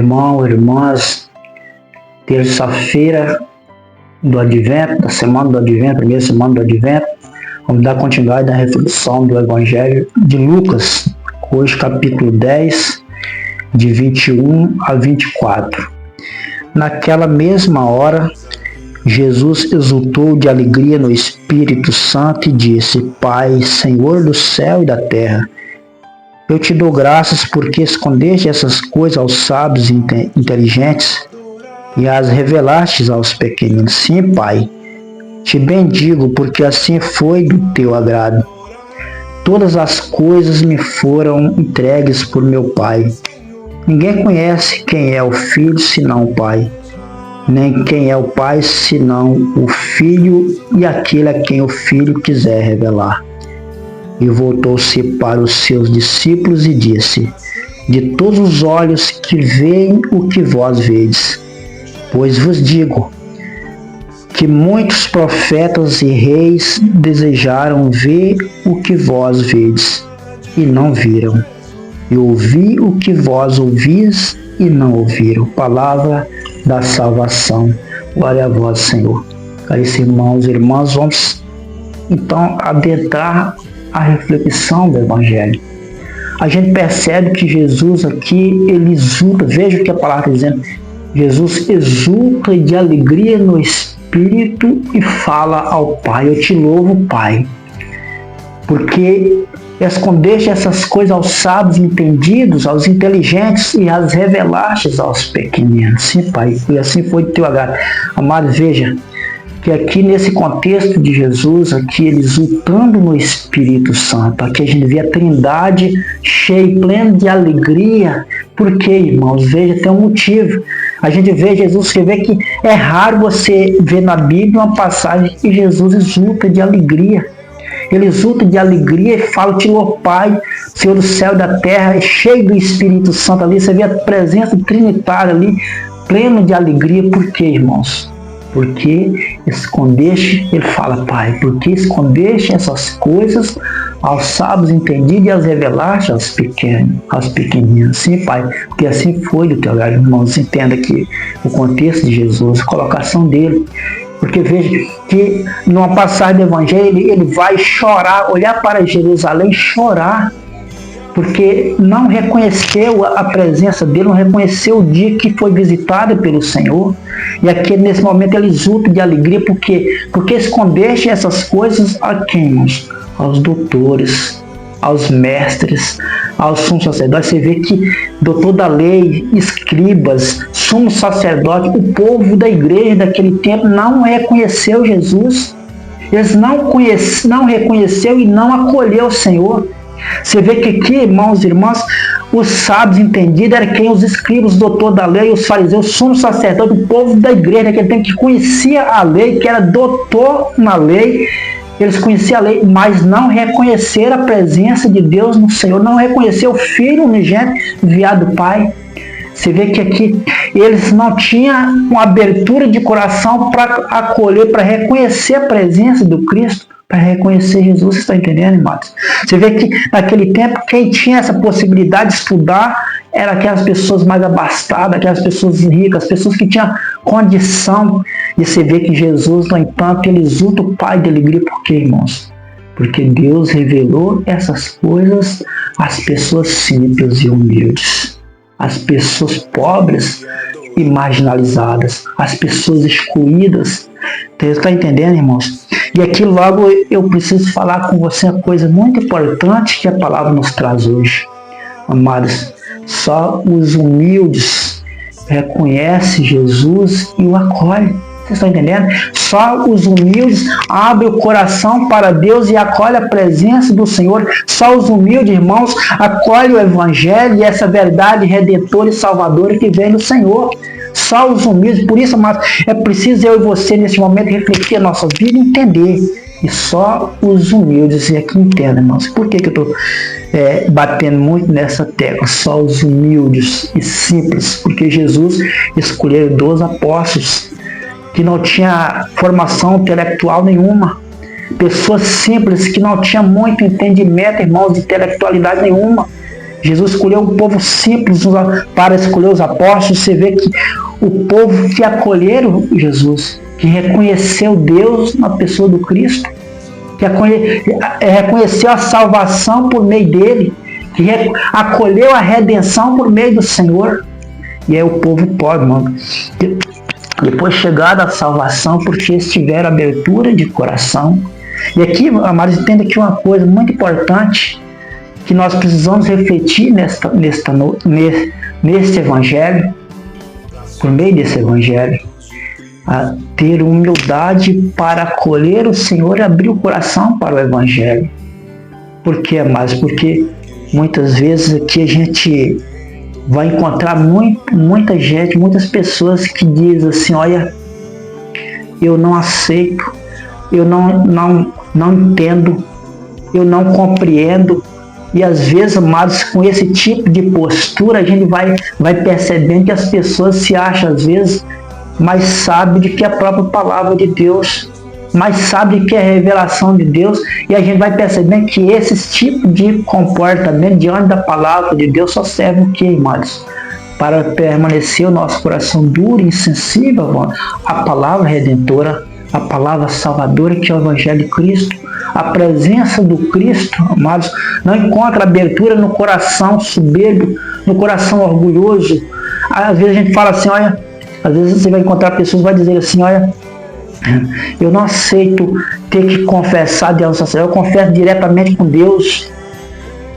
Irmãos, irmãs, terça-feira do Advento, da semana do Advento, primeira semana do Advento, vamos dar continuidade à reflexão do Evangelho de Lucas, hoje capítulo 10, de 21 a 24. Naquela mesma hora, Jesus exultou de alegria no Espírito Santo e disse: Pai, Senhor do céu e da terra, eu te dou graças porque escondeste essas coisas aos sábios e inteligentes e as revelaste aos pequeninos. Sim, Pai, te bendigo porque assim foi do teu agrado. Todas as coisas me foram entregues por meu Pai. Ninguém conhece quem é o Filho senão o Pai, nem quem é o Pai senão o Filho e aquele a quem o Filho quiser revelar. E voltou-se para os seus discípulos e disse: De todos os olhos que veem o que vós vedes, pois vos digo que muitos profetas e reis desejaram ver o que vós vedes e não viram, e ouvir o que vós ouvis e não ouviram. Palavra da salvação. Glória a vós, Senhor. Caríssimos irmãos e irmãs, vamos então adentrar a reflexão do Evangelho. A gente percebe que Jesus aqui, ele exulta, veja o que a palavra está dizendo, Jesus exulta de alegria no Espírito e fala ao Pai: eu te louvo, Pai, porque escondeste essas coisas aos sábios entendidos, aos inteligentes e as revelaste aos pequeninos. Sim, Pai, e assim foi do teu agrado. Amado, veja que aqui nesse contexto de Jesus, aqui ele exultando no Espírito Santo, aqui a gente vê a Trindade cheia e plena de alegria. Por quê, irmãos? Veja, tem um motivo. A gente vê Jesus, você vê que é raro você ver na Bíblia uma passagem que Jesus exulta de alegria. Ele exulta de alegria e fala: te louvo, Pai, Senhor do céu e da terra, cheio do Espírito Santo ali. Você vê a presença trinitária ali, pleno de alegria. Por quê, irmãos? Porque escondeste, ele fala: Pai, porque escondeste essas coisas aos sábios entendidos e as revelaste aos pequeninos. Sim, Pai, porque assim foi do teu agrado. Irmãos, entenda aqui o contexto de Jesus, a colocação dele. Porque veja que numa passagem do Evangelho ele vai chorar, olhar para Jerusalém e chorar, porque não reconheceu a presença dele, não reconheceu o dia que foi visitado pelo Senhor. E aqui nesse momento ele exulta de alegria, porque escondeste essas coisas a quem? Aos doutores, aos mestres, aos sumos sacerdotes. Você vê que doutor da lei, escribas, sumos sacerdotes, o povo da igreja daquele tempo não reconheceu Jesus. Eles não reconheceu e não acolheu o Senhor. Você vê que aqui, irmãos e irmãs, os sábios entendidos eram quem? Os escribas, o doutor da lei, os fariseus, os sumos sacerdotes, o povo da igreja daquele tempo que conhecia a lei, que era doutor na lei. Eles conheciam a lei, mas não reconheceram a presença de Deus no Senhor, não reconheceram o Filho unigênito enviado do Pai. Você vê que aqui eles não tinham uma abertura de coração para acolher, para reconhecer a presença do Cristo, para reconhecer Jesus. Você está entendendo, irmãos? Você vê que naquele tempo quem tinha essa possibilidade de estudar eram aquelas pessoas mais abastadas, aquelas pessoas ricas, as pessoas que tinham condição. E você vê que Jesus, no entanto, ele exulta o Pai de alegria. Por quê, irmãos? Porque Deus revelou essas coisas às pessoas simples e humildes, às pessoas pobres e marginalizadas, às pessoas excluídas. Você está entendendo, irmãos? E aqui logo eu preciso falar com você uma coisa muito importante que a palavra nos traz hoje. Amados, só os humildes reconhecem Jesus e o acolhem. Vocês estão entendendo? Só os humildes abrem o coração para Deus e acolhem a presença do Senhor. Só os humildes, irmãos, acolhem o Evangelho e essa verdade redentora e salvadora que vem do Senhor. Só os humildes. Por isso, amados, é preciso eu e você nesse momento refletir a nossa vida e entender. E só os humildes, e aqui entendem, irmãos. Por que eu estou batendo muito nessa tecla? Só os humildes e simples. Porque Jesus escolheu 12 apóstolos que não tinha formação intelectual nenhuma. Pessoas simples que não tinham muito entendimento, irmãos, de intelectualidade nenhuma. Jesus escolheu um povo simples para escolher os apóstolos. Você vê que o povo que acolheram Jesus, que reconheceu Deus na pessoa do Cristo, que reconheceu a salvação por meio dele, que acolheu a redenção por meio do Senhor. E aí o povo pobre, mano, depois chegada a salvação, porque eles tiveram abertura de coração. E aqui, amados, entenda que uma coisa muito importante que nós precisamos refletir neste evangelho, por meio desse evangelho, a ter humildade para acolher o Senhor e abrir o coração para o evangelho. Por quê, amados? Porque muitas vezes aqui a gente vai encontrar muita gente, muitas pessoas que dizem assim: olha, eu não aceito, eu não entendo, eu não compreendo. E às vezes, amados, com esse tipo de postura, a gente vai percebendo que as pessoas se acham, às vezes, mais sábias do que a própria palavra de Deus, mais sábias do que a revelação de Deus, e a gente vai percebendo que esse tipo de comportamento diante da palavra de Deus só serve o quê, amados? Para permanecer o nosso coração duro e insensível, mano, à palavra redentora, a palavra salvadora, que é o Evangelho de Cristo. A presença do Cristo, amados, não encontra abertura no coração soberbo, no coração orgulhoso. Às vezes a gente fala assim, olha, às vezes você vai encontrar pessoas que vão dizer assim, olha, eu não aceito ter que confessar diante do sacerdote, eu confesso diretamente com Deus,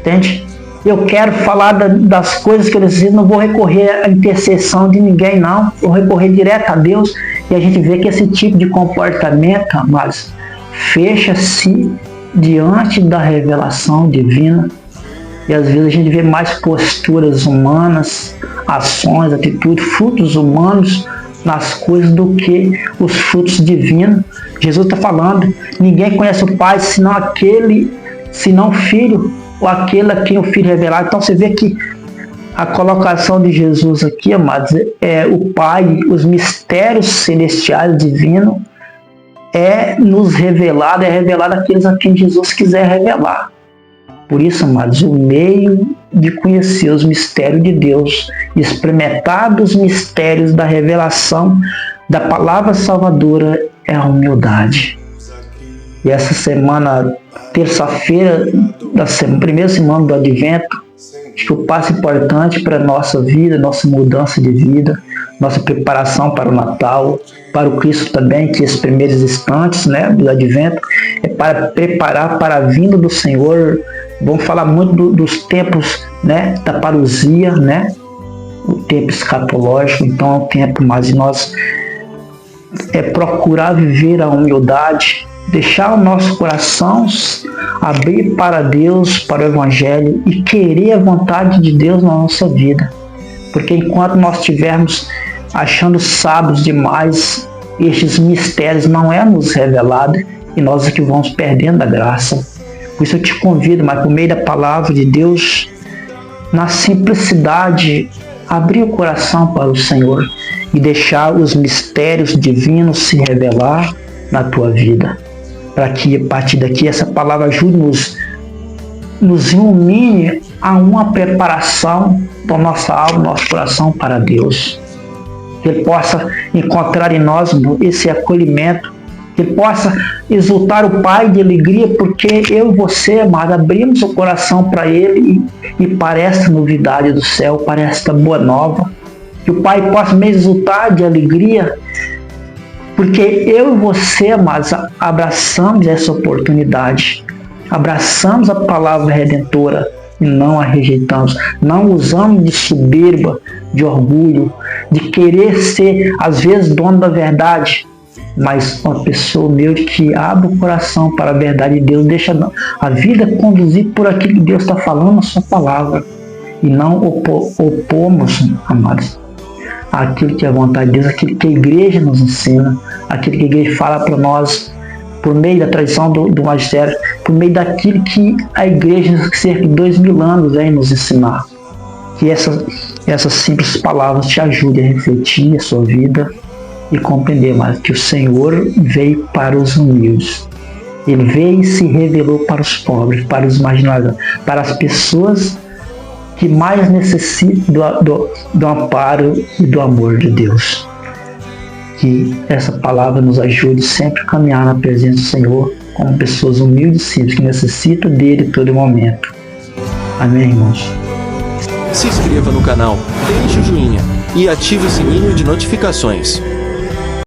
entende? Eu quero falar das coisas que eu preciso, não vou recorrer à intercessão de ninguém, não, vou recorrer direto a Deus. E a gente vê que esse tipo de comportamento, amados, fecha-se diante da revelação divina. E às vezes a gente vê mais posturas humanas, ações, atitudes, frutos humanos nas coisas do que os frutos divinos. Jesus está falando, ninguém conhece o Pai senão o Filho, ou aquele a quem o Filho revelar. Então você vê que a colocação de Jesus aqui, amados, é o Pai, os mistérios celestiais divinos, é revelado àqueles a quem Jesus quiser revelar. Por isso, amados, o meio de conhecer os mistérios de Deus, de experimentar os mistérios da revelação da palavra salvadora, é a humildade. E essa semana, terça-feira da primeira semana do Advento, acho que o passo importante para a nossa vida, nossa mudança de vida, nossa preparação para o Natal, para o Cristo também, que esses primeiros instantes, né, do Advento, é para preparar para a vinda do Senhor. Vamos falar muito dos tempos, né, da parousia, né, o tempo escatológico. Então é um tempo mais de nós procurar viver a humildade, deixar o nosso coração abrir para Deus, para o Evangelho e querer a vontade de Deus na nossa vida. Porque enquanto nós estivermos achando sábios demais, estes mistérios não é nos revelado e nós é que vamos perdendo a graça. Por isso eu te convido, mas por meio da palavra de Deus, na simplicidade, abrir o coração para o Senhor e deixar os mistérios divinos se revelar na tua vida. Para que a partir daqui essa palavra ajude-nos, nos ilumine a uma preparação da nossa alma, nosso coração para Deus. Que Ele possa encontrar em nós esse acolhimento, que Ele possa exultar o Pai de alegria, porque eu e você, amado, abrimos o coração para Ele e para esta novidade do céu, para esta boa nova. Que o Pai possa me exultar de alegria, porque eu e você, amados, abraçamos essa oportunidade, abraçamos a palavra redentora e não a rejeitamos, não usamos de soberba, de orgulho, de querer ser, às vezes, dono da verdade, mas uma pessoa humilde que abre o coração para a verdade de Deus, deixa a vida conduzir por aquilo que Deus está falando na sua palavra, e não opomos, amados, aquilo que é a vontade de Deus, aquilo que a igreja nos ensina, aquilo que a igreja fala para nós, por meio da tradição do magistério, por meio daquilo que a igreja, cerca de 2000 anos, vem nos ensinar. Que essas simples palavras te ajudem a refletir a sua vida e compreender mais que o Senhor veio para os humildes. Ele veio e se revelou para os pobres, para os marginalizados, para as pessoas que mais necessita do amparo e do amor de Deus. Que essa palavra nos ajude sempre a caminhar na presença do Senhor como pessoas humildes e simples que necessitam dele todo momento. Amém, irmãos? Se inscreva no canal, deixe o joinha e ative o sininho de notificações.